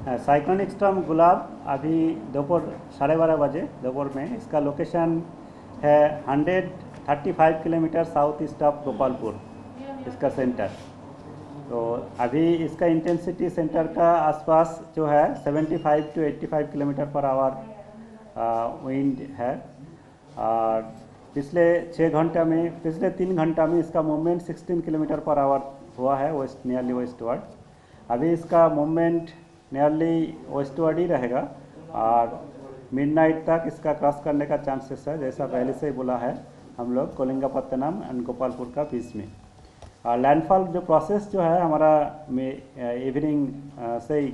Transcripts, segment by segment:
Cyclonic storm गुलाब अभी दोपहर 12:30 बजे दोपहर में इसका लोकेशन है 135 kilometre south east of Gopalpur, इसका सेंटर। तो अभी इसका इंटेंसिटी सेंटर का आसपास जो है 75 to 85 kilometre per hour wind है। और पिछले 3 घंटा में इसका मूवमेंट 16 किलोमीटर पर आवर हुआ है नियरली वेस्टवर्ड। अभी इसका मूवमेंट नियरली वेस्टवर्ड ही रहेगा और मिडनाइट तक इसका क्रॉस करने का चांसेस है, जैसा पहले से ही बोला है हम लोग कोलिंगापत्तनम एंड गोपालपुर का बीच में। लैंडफॉल जो प्रोसेस जो है हमारा इवनिंग से ही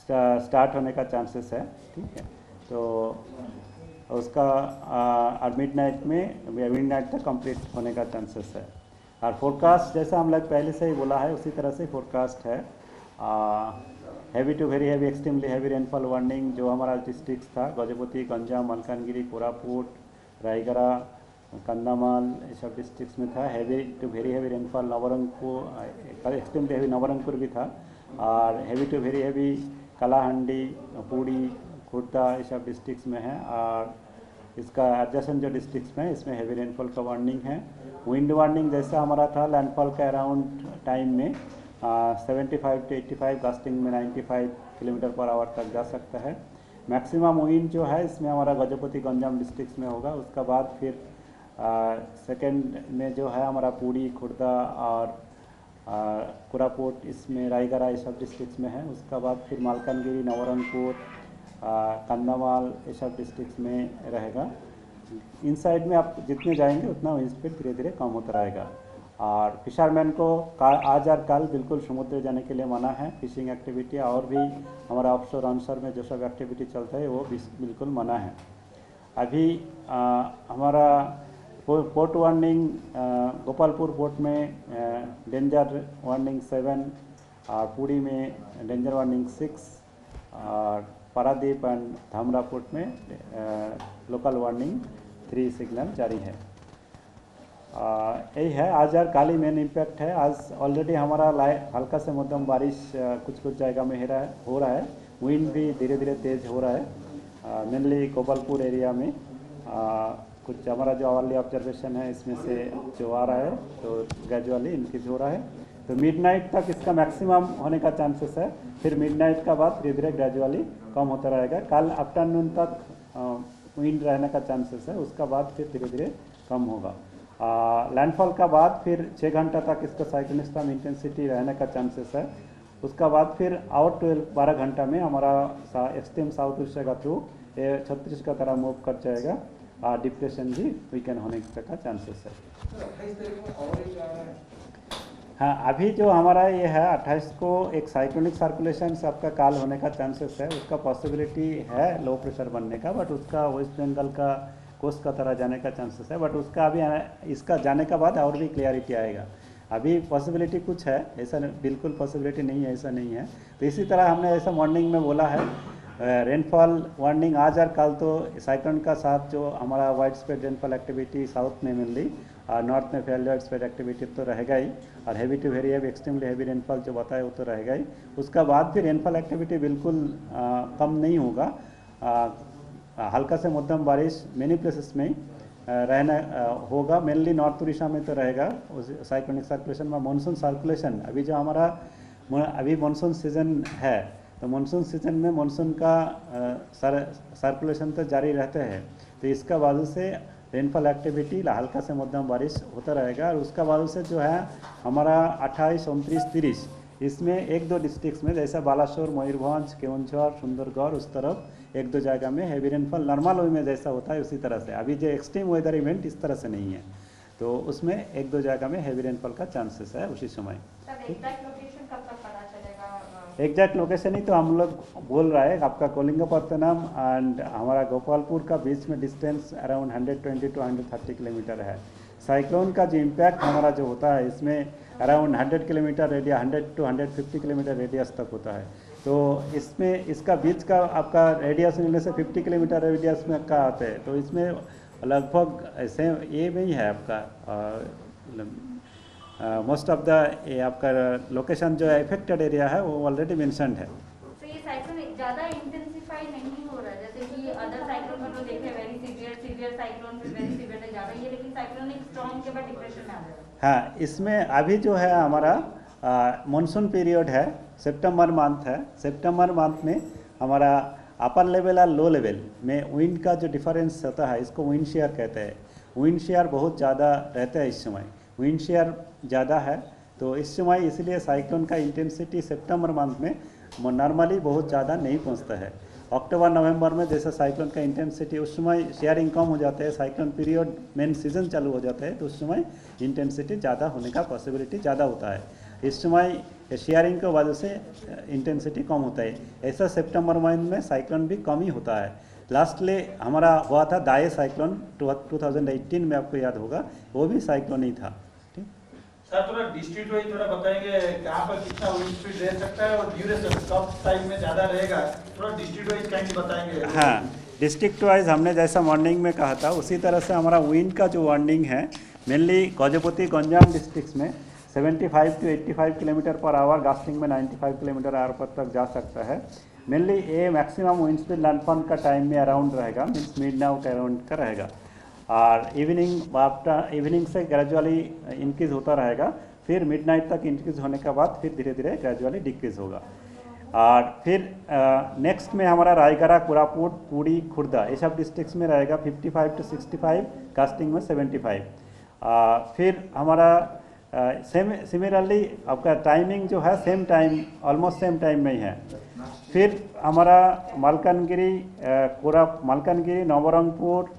स्टार्ट होने का चांसेस है, ठीक है। तो उसका और मिडनाइट तक कंप्लीट होने का चांसेस है। और फोरकास्ट जैसा हम लोग पहले से ही बोला है उसी तरह से फोरकास्ट है। Heavy to very heavy extremely heavy rainfall warning जो हमारा डिस्ट्रिक्ट था गजपति, गंजाम, मलकानगिरी, कोरापुट, रायगढ़, कंधामाल ये सब डिस्ट्रिक्ट्स में था। Heavy to very heavy rainfall Nabarangpur, extremely heavy Nabarangpur भी था। और heavy to very heavy Kalahandi, Puri, Khurda ये सब डिस्ट्रिक्ट्स में है। और इसका एडजेसेंट जो डिस्ट्रिक्ट्स में इसमें हैवी रेनफॉल का वार्निंग है। विंड वार्निंग जैसा हमारा था लैंडफॉल का अराउंड टाइम में 75 to 85, गस्टिंग में 95 किलोमीटर पर आवर तक जा सकता है। मैक्सिमम विंड जो है इसमें हमारा गजपति, गंजाम डिस्ट्रिक्ट्स में होगा। उसका बाद फिर सेकेंड में जो है हमारा पूड़ी, खुर्दा और कोरापुट, इसमें रायगढ़ ये सब डिस्ट्रिक्ट्स में है। उसका बाद फिर मालकानगिरी, नवरंगपुर, कंधामाल ये सब डिस्ट्रिक्ट्स में रहेगा। इन साइड में आप जितने जाएंगे उतना विंड स्पीड धीरे धीरे कम होता रहेगा। और फिशरमैन को आज और कल बिल्कुल समुद्र जाने के लिए मना है। फिशिंग एक्टिविटी और भी हमारा ऑफशोर ऑनशोर में जो सब एक्टिविटी चलता है वो बिल्कुल मना है। अभी हमारा पोर्ट वार्निंग गोपालपुर पोर्ट में डेंजर वार्निंग 7 और पूरी में डेंजर वार्निंग 6 और पारादीप एंड धामरा पोर्ट में लोकल वार्निंग 3 सिग्नल जारी है। यही है आज और कल ही मेन इम्पैक्ट है। आज ऑलरेडी हमारा हल्का से मध्यम बारिश कुछ जगह में हो रहा है। विंड भी धीरे धीरे तेज़ हो रहा है। मेनली गोपालपुर एरिया में कुछ हमारा जो आवरली ऑब्जर्वेशन है इसमें से जो आ रहा है तो ग्रेजुअली इंक्रीज हो रहा है। तो मिडनाइट तक इसका मैक्सिमम होने का चांसेस है। फिर मिडनाइट का बाद धीरे धीरे ग्रेजुअली कम होता रहेगा। कल आफ्टरनून तक विंड रहने का चांसेस है, उसका बाद फिर धीरे धीरे कम होगा। लैंडफॉल का बाद फिर 6 घंटा तक इसका साइक्लोनिक स्टॉर्म इंटेंसिटी रहने का चांसेस है। उसका बाद फिर और 12 घंटा में हमारा एक्सट्रीम साउथ ईस्ट के थ्रू छत्तीस का तरह मूव कर जाएगा और डिप्रेशन भी वीकेंड होने का चांसेस है। हाँ, अभी जो हमारा ये है 28 को एक साइक्लोनिक सर्कुलेशन से आपका काल होने का चांसेस है। उसका पॉसिबिलिटी है लो प्रेशर बनने का, बट उसका वेस्ट बंगाल का कोस्ट का तरह जाने का चांसेस है। बट उसका अभी इसका जाने का बाद और भी क्लियरिटी आएगा। अभी पॉसिबिलिटी कुछ है, ऐसा बिल्कुल पॉसिबिलिटी नहीं है, ऐसा नहीं है। तो इसी तरह हमने ऐसा मॉर्निंग में बोला है रेनफॉल वार्निंग आज और कल तो साइक्लोन का साथ जो हमारा wide spread rainfall activity south में मिल रही और नॉर्थ में फेयरली वाइड स्प्रेड एक्टिविटी तो रहेगा ही। और heavy to very heavy extremely heavy rainfall जो बताए वो तो रहेगा ही। उसका बाद फिर रेनफॉल एक्टिविटी बिल्कुल कम नहीं होगा। हल्का से मध्यम बारिश मेनी प्लेसेस में रहना होगा। मेनली नॉर्थ उड़ीसा में तो रहेगा साइक्लोनिक सर्कुलेशन में। मानसून सर्कुलेशन अभी जो हमारा अभी मानसून सीजन है, तो मानसून सीजन में मानसून का सर्कुलेशन तो जारी रहते हैं। तो इसका वजह से रेनफॉल एक्टिविटी हल्का से मध्यम बारिश होता रहेगा। और उसका वजह से जो है हमारा 28, 29, 30 इसमें 1-2 डिस्ट्रिक्ट्स में जैसा बालासोर, मयूरभंज, केवंझर, सुंदरगढ़ उस तरफ 1-2 जगह में हैवी रेनफॉल नॉर्मल वे में जैसा होता है उसी तरह से। अभी जो एक्सट्रीम वेदर इवेंट इस तरह से नहीं है, तो उसमें 1-2 जगह में हैवी रेनफॉल का चांसेस है उसी समय। एग्जैक्ट लोकेशन ही तो हम लोग बोल रहा है आपका कोलिंगापत्तनम एंड हमारा गोपालपुर का बीच में डिस्टेंस अराउंड 120 to 130 किलोमीटर है। साइक्लोन का जो इम्पैक्ट हमारा जो होता है इसमें around 100 kilometre radius, 100 to 150 kilometre radius तक होता है। तो इसमें इसका बीच का आपका रेडियस मिलने से 50 किलोमीटर रेडियस में का आता है। तो इसमें लगभग ऐसे ये नहीं है आपका मोस्ट ऑफ द आपका लोकेशन जो इफेक्टेड एरिया है वो ऑलरेडी मेंशन्ड है। साइक्लोन ज्यादा इंटेंसिफाई नहीं हो रहा है, जैसे कि अदर साइक्लोन हम लोग देखे वेरी सीवियर साइक्लोन फिर वेरी सीवियर तक जा रहा है, ये लेकिन साइक्लोन एक स्ट्रॉन्ग के बाद डिप्रेशन में आ जा रहा है। हाँ, इसमें अभी जो है हमारा मानसून पीरियड है, सितंबर मंथ है। सितंबर मंथ में हमारा अपर लेवल और लो लेवल में विंड का जो डिफरेंस होता है इसको विंड शेयर कहते हैं। विंड शेयर बहुत ज़्यादा रहता है इस समय, विंड शेयर ज़्यादा है, तो इस समय इसलिए साइक्लोन का इंटेंसिटी सितंबर मंथ में नॉर्मली बहुत ज़्यादा नहीं पहुंचता है। अक्टूबर नवंबर में जैसे साइक्लोन का इंटेंसिटी उस समय शेयरिंग कम हो जाता है, साइक्लोन पीरियड मेन सीजन चालू हो जाता है, तो उस समय इंटेंसिटी ज़्यादा होने का पॉसिबिलिटी ज़्यादा होता है। इस समय शेयरिंग की वजह से इंटेंसिटी कम होता है। ऐसा सितंबर महीने में साइक्लोन भी कम ही होता है। लास्टली हमारा हुआ था दाए साइक्लोन 2018 में, आपको याद होगा, वो भी साइक्लोन ही था। ठीक सर, थोड़ा डिस्ट्रिक्ट वाइज थोड़ा बताएंगे कहाँ पर कितना विंड स्पीड रह सकता है और ड्यूरेशन कब टाइम में ज़्यादा रहेगा, थोड़ा डिस्ट्रिक्ट वाइज काइंडली बताएंगे। हाँ, डिस्ट्रिक्ट वाइज हमने जैसा मॉर्निंग में कहा था उसी तरह से हमारा विंड का जो वार्निंग है मेनली गजपति गंजाम डिस्ट्रिक्ट में 75 to 85 kilometre per hour, gusting में 95 किलोमीटर आवर पर तक जा सकता है। मेनली ये मैक्सिमम विंड स्पीड लैंडफॉल का टाइम में अराउंड रहेगा, मीन्स मिडनाइट अराउंड का रहेगा, और इवनिंग आफ्टर इवनिंग से ग्रेजुअली इंक्रीज़ होता रहेगा, फिर मिडनाइट तक इंक्रीज़ होने के बाद फिर धीरे धीरे ग्रेजुअली डिक्रीज़ होगा। और फिर नेक्स्ट में हमारा रायगढ़, कोरापुट, पुरी, खुर्दा ये सब डिस्ट्रिक्ट्स में रहेगा 55 to 65, कास्टिंग में 75। फिर हमारा सिमिलरली आपका टाइमिंग जो है same time, almost same time में ही है। फिर हमारा मालकानगिरी, मालकानगिरी, नवरंगपुर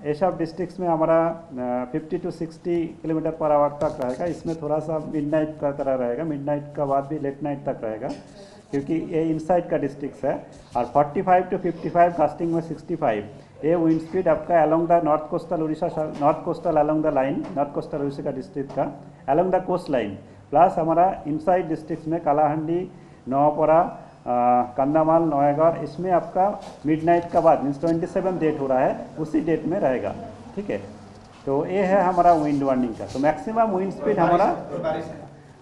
ये सब डिस्ट्रिक्ट्स में हमारा 50 to 60 किलोमीटर पर आवर तक रहेगा। इसमें थोड़ा सा मिडनाइट का तरह रहेगा, मिडनाइट का बाद भी लेट नाइट तक रहेगा क्योंकि ये इनसाइड का डिस्ट्रिक्ट है। और 45 to 55, कास्टिंग में 65, ये विंड स्पीड आपका along the north coastal Orissa, north coastal along the line, north coastal Orissa का डिस्ट्रिक्ट का along the coast line, plus हमारा इनसाइड डिस्ट्रिक्ट में कालाहांडी, नवापरा, कंधामाल, नौगढ़, इसमें आपका मिडनाइट का बाद मीन्स 27 डेट हो रहा है, उसी डेट में रहेगा। ठीक है, तो ये है हमारा विंड वार्निंग का। तो मैक्सिमम विंड स्पीड हमारा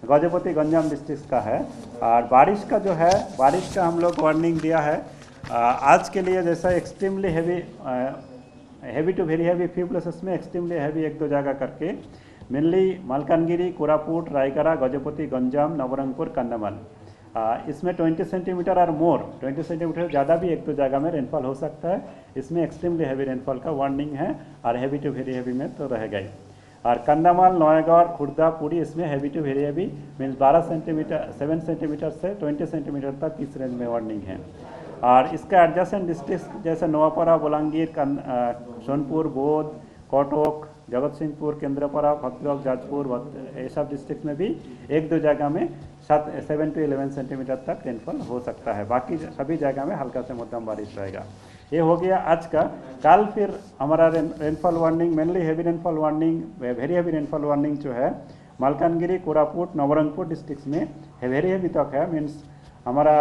गजपति गंजाम डिस्ट्रिक्ट का है। और बारिश का जो है, बारिश का हम लोग वार्निंग दिया है आज के लिए, जैसा extremely heavy to very heavy few places में, एक्सट्रीमली हैवी एक दो जगह करके, मेनली मालकानगिरी, कोरापुट, रायगढ़, गजपति गंजाम, नवरंगपुर, कंधामाल, इसमें 20 सेंटीमीटर और मोर, 20 सेंटीमीटर ज़्यादा भी एक दो जगह में रेनफॉल हो सकता है। इसमें एक्सट्रीमली हैवी रेनफॉल का वार्निंग है, और हैवी टू वेरी हैवी में तो रहेगा ही। और कंधामाल, नौगढ़, खुर्दा, पुरी, इसमें heavy to very heavy means 12 centimetre, 7 centimetre से 20 सेंटीमीटर तक इस रेंज में वार्निंग है। और इसका एडजेसेंट डिस्ट्रिक्ट जैसे नवापरा, बलांगीर, सोनपुर, बौद्ध, कटक, जगत सिंहपुर, केंद्रपड़ा, भद्रक, जाजपुर, ये सब डिस्ट्रिक्ट में भी एक दो जगह में 7 to 11 सेंटीमीटर तक रेनफॉल हो सकता है। बाकी सभी जगह में हल्का से मध्यम बारिश रहेगा। ये हो गया आज का। कल फिर हमारा rainfall warning, mainly heavy rainfall warning, very heavy rainfall warning जो है मालकानगिरी, कोरापुट, नवरंगपुर डिस्ट्रिक्ट में वेरी हैवी तक है, मीन्स हमारा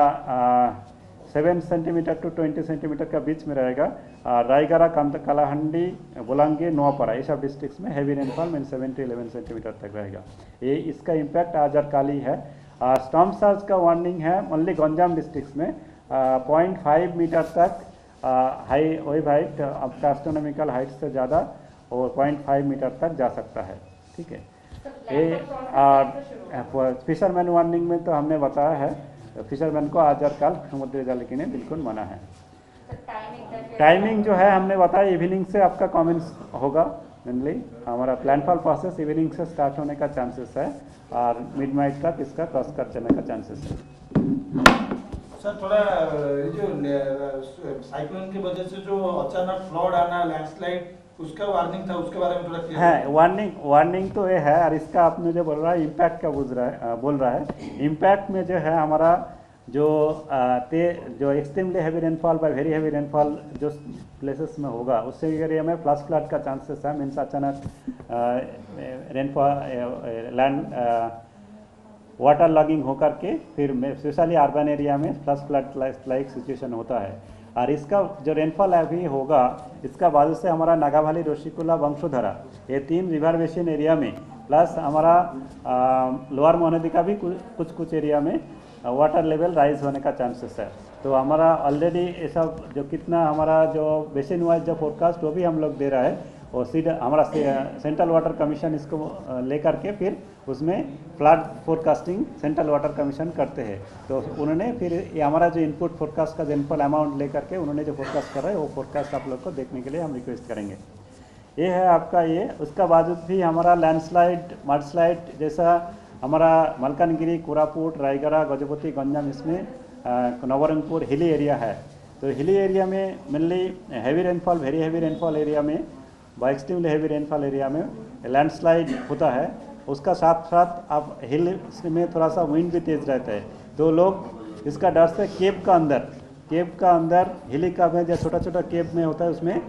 7 सेंटीमीटर to 20 सेंटीमीटर का बीच में रहेगा। रायगढ़, कालाहांडी, बोलांगीर, नौपरा, ये सब डिस्ट्रिक्ट्स में heavy rainfall mean 7 to 11 centimetre तक रहेगा। ये इसका इम्पैक्ट आज और कल ही है। स्टॉर्म सर्ज का वार्निंग है ओनली गंजाम डिस्ट्रिक्ट्स में 0.5 मीटर तक हाई वेव हाइट, आपका एस्ट्रोनॉमिकल हाइट से ज़्यादा, और 0.5 मीटर तक जा सकता है। ठीक है, ये फिशरमैन वार्निंग में तो हमने बताया है, फिशरमैन को आज और कल समुद्री जल के लिए बिल्कुल मना है। टाइमिंग जो है हमने बताया, इवनिंग से आपका कमेंट्स होगा। मेनली हमारा प्लानफॉल प्रोसेस इवनिंग से स्टार्ट होने का चांसेस है, और मिडनाइट तक इसका क्रॉस कर जाने का चांसेस है। सर, थोड़ा जो साइक्लोन की वजह से जो अचानक फ्लड आना, लैंडस्लाइड, उसका वार्निंग था, उसके बारे में थोड़ा क्लियर है। वार्निंग तो ये है, और इसका आपने जो बोल रहा है इम्पैक्ट का बोल रहा है। इम्पैक्ट में जो है हमारा जो extremely heavy rainfall by very heavy rainfall जो प्लेसेस में होगा, उससे एरिया में फ्लश फ्लड का चांसेस है। मीन्स अचानक रेनफॉल लैंड वाटर लॉगिंग होकर के फिर स्पेशली अर्बन एरिया में फ्लश फ्लड लाइक सिचुएशन होता है। और इसका जो रेनफॉल अभी होगा, इसका वजह से हमारा नागावली, रोशिकुला, वंशोधरा, ये 3 रिवर बेसिन एरिया में, प्लस हमारा लोअर महानदी का भी कुछ एरिया में वाटर लेवल राइज होने का चांसेस है। तो हमारा ऑलरेडी ये सब जो कितना हमारा जो बेसिन वाइज जो फोरकास्ट वो भी हम लोग दे रहा है, और हमारा सेंट्रल वाटर कमीशन इसको लेकर के फिर उसमें flood forecasting central water commission करते हैं। तो उन्होंने फिर ये हमारा जो इनपुट फोरकास्ट का रेनफॉल अमाउंट लेकर के उन्होंने जो फोरकास्ट कर रहा है वो फोरकास्ट आप लोग को देखने के लिए हम रिक्वेस्ट करेंगे। ये है आपका ये। उसका बावजूद भी हमारा लैंडस्लाइड मडस्लाइड जैसा हमारा मलकानगिरी, कोरापुट, रायगढ़, गजपति, गंजाम इसमें नवरंगपुर हिली एरिया है। तो हिली एरिया में mainly heavy rainfall, very heavy rainfall area में, एक्सट्रीमली हैवी रेनफॉल एरिया में लैंडस्लाइड होता है। उसका साथ साथ आप हिल में थोड़ा सा विंड भी तेज़ रहता है। तो लोग इसका डर से केव का अंदर हिली का में जो छोटा छोटा केव में होता है उसमें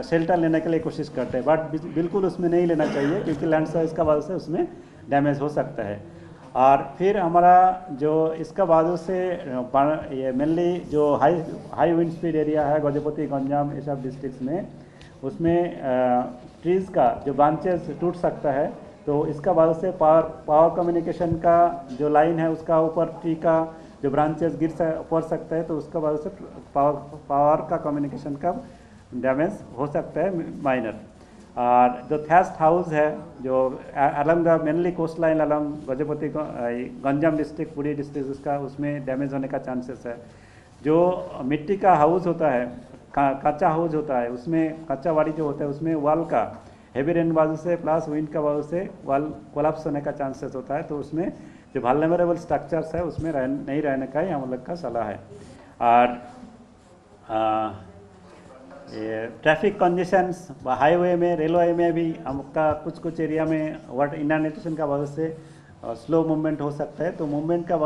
शेल्टर लेने के लिए कोशिश करते हैं, बट बिल्कुल उसमें नहीं लेना चाहिए क्योंकि लैंडस्लाइड का वजह से उसमें डैमेज हो सकता है। और फिर हमारा जो इसका बाजू से ये मेनली जो हाई विंड स्पीड एरिया है गजपति, गंजाम ये सब डिस्ट्रिक्ट्स में, उसमें ट्रीज़ का जो ब्रांचेस टूट सकता है। तो इसका वजह से पावर कम्युनिकेशन का जो लाइन है उसका ऊपर ट्री का जो ब्रांचेस पड़ सकता है, तो उसका वजह से पावर का कम्युनिकेशन का डैमेज हो सकता है माइनर। और जो थैस्ट हाउस है जो along the mainly coast line along Gajapati, Ganjam district, Puri district, उसका उसमें डैमेज होने का चांसेस है। जो मिट्टी का हाउस होता है, कच्चा हाउस होता है, उसमें कच्चा वाड़ी जो होता है उसमें वाल का हेवी रेन वजह से प्लस विंड का वजह से वाल कोलैप्स होने का चांसेस होता है। तो उसमें जो वल्नरेबल स्ट्रक्चर्स है उसमें नहीं रहने का ही हम लोग का सलाह है। और ये ट्रैफिक कंजेशंस हाईवे में, रेलवे में भी हमका कुछ एरिया में वाटर इनंडेशन का वजह से स्लो मूवमेंट हो सकता है। तो मूवमेंट का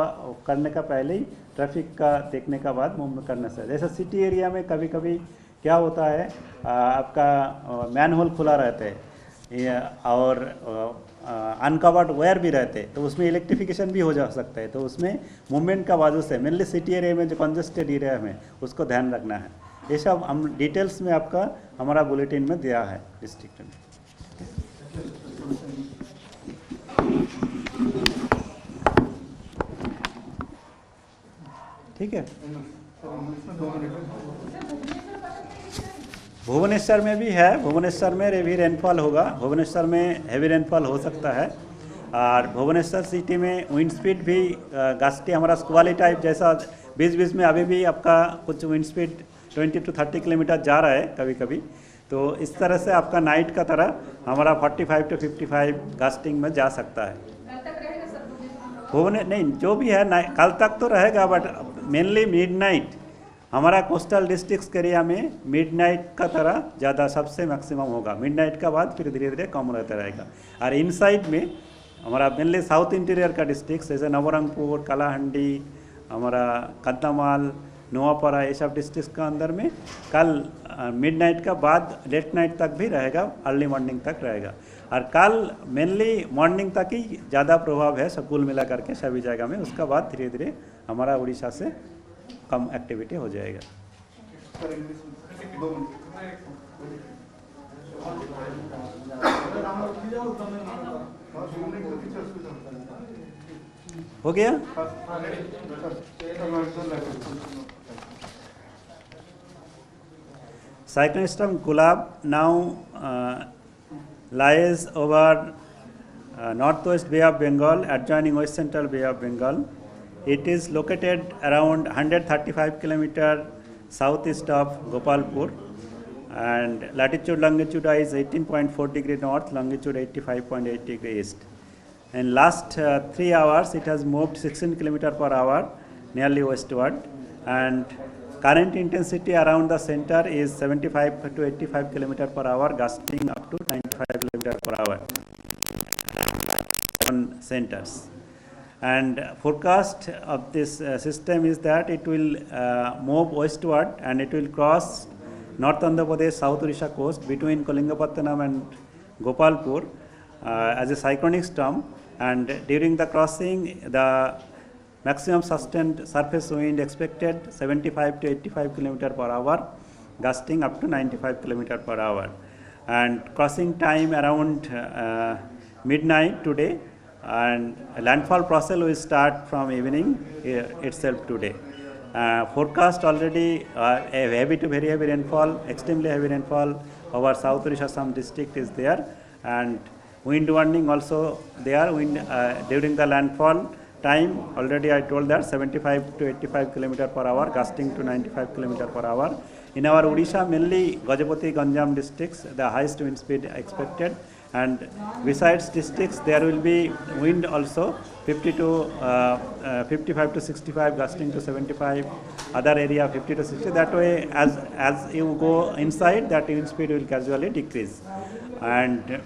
करने का पहले ही ट्रैफिक का देखने का बाद मूवमेंट करने से, जैसे सिटी एरिया में कभी कभी क्या होता है आपका मैनहोल खुला रहता है और अनकवर्ड वायर भी रहते हैं, तो उसमें इलेक्ट्रिफिकेशन भी हो जा सकता है। तो उसमें मूवमेंट का वजह से मेनली सिटी एरिया में जो कंजेस्टेड एरिया में उसको ध्यान रखना है। ये सब हम डिटेल्स में आपका हमारा बुलेटिन में दिया है डिस्ट्रिक्ट में। ठीक है। भुवनेश्वर में भी है, भुवनेश्वर में हेवी रेनफॉल होगा, भुवनेश्वर में हेवी रेनफॉल हो सकता है। और भुवनेश्वर सिटी में विंड स्पीड भी गास्टी हमारा स्क्वाली टाइप जैसा बीच में अभी भी आपका कुछ विंड स्पीड 20 to 30 किलोमीटर जा रहा है कभी कभी। तो इस तरह से आपका नाइट का तरह हमारा 45 to 55 गास्टिंग में जा सकता है। नहीं, जो भी है कल तक तो रहेगा, बट मेनली मिडनाइट हमारा कोस्टल डिस्ट्रिक्ट्स के एरिया में मिडनाइट का तरह ज़्यादा सबसे मैक्सिमम होगा। मिडनाइट का बाद फिर धीरे धीरे कम रहता रहेगा। और इनसाइड में हमारा मेनली साउथ इंटीरियर का डिस्ट्रिक्ट जैसे नवरंगपुर, कालाहंडी, हमारा कंधामाल, नोआपाड़ा, ये सब डिस्ट्रिक्ट का अंदर में कल मिडनाइट का बाद लेट नाइट तक भी रहेगा, अर्ली मॉर्निंग तक रहेगा। और कल मेनली मॉर्निंग तक ही ज़्यादा प्रभाव है सब कुल मिला करके सभी जगह में। उसका बाद धीरे धीरे हमारा उड़ीसा से कम एक्टिविटी हो जाएगा। हो गया। Cyclone storm Gulab now lies over northwest Bay of Bengal, adjoining West Central Bay of Bengal. It is located around 135 km southeast of Gopalpur, and latitude longitude is 18.4 degree north, longitude 85.8 degree east. In last 3 hours, it has moved 16 km per hour nearly westward, and current intensity around the center is 75 to 85 km per hour, gusting up to 95 km per hour on centers. And forecast of this system is that it will move westward and it will cross North Andhra Pradesh, South Orissa coast between Kalingapattanam and Gopalpur as a cyclonic storm. And during the crossing, the maximum sustained surface wind expected 75 to 85 km per hour, gusting up to 95 km per hour. And crossing time around midnight today, and landfall process will start from evening itself today. Forecast already a heavy to very heavy rainfall, extremely heavy rainfall over South Odisha Assam district is there, and wind warning also there. Wind during the landfall time already I told that 75 to 85 km per hour, gusting to 95 km per hour. In our Odisha, mainly Gajapati, Ganjam districts, the highest wind speed expected, and besides districts there will be wind also 55 to 65, gusting to 75, other area 50 to 60. That way, as you go inside, that wind speed will gradually decrease. And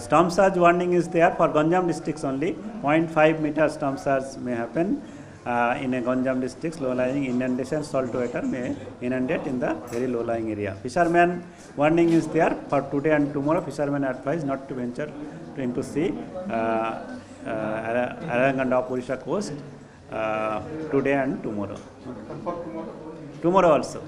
storm surge warning is there for Ganjam districts only. 0.5 meter storm surge may happen in a Ganjam districts. Low-lying inundation, salt water may inundate in the very low-lying area. Fishermen warning is there for today and tomorrow. Fishermen are advised not to venture into sea along and off Odisha coast today and tomorrow. Tomorrow also.